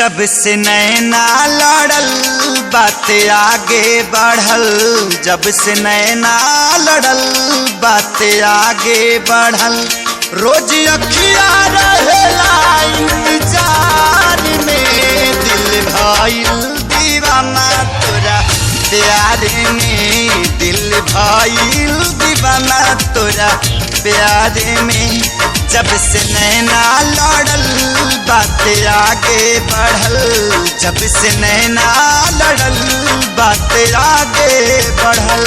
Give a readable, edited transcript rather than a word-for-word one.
जब से नैना लड़ल बात आगे बढ़ल, जब से नैना लड़ल बात आगे बढ़ल। रोज अखिया रहेला इंतजार में, दिल भइल दीवाना तोरा प्यार में, दिल भइल दीवाना तोरा प्यार में। जब से नैना लड़ल बात आगे बढ़ल, जब से नैना लड़ल बात आगे बढ़ल।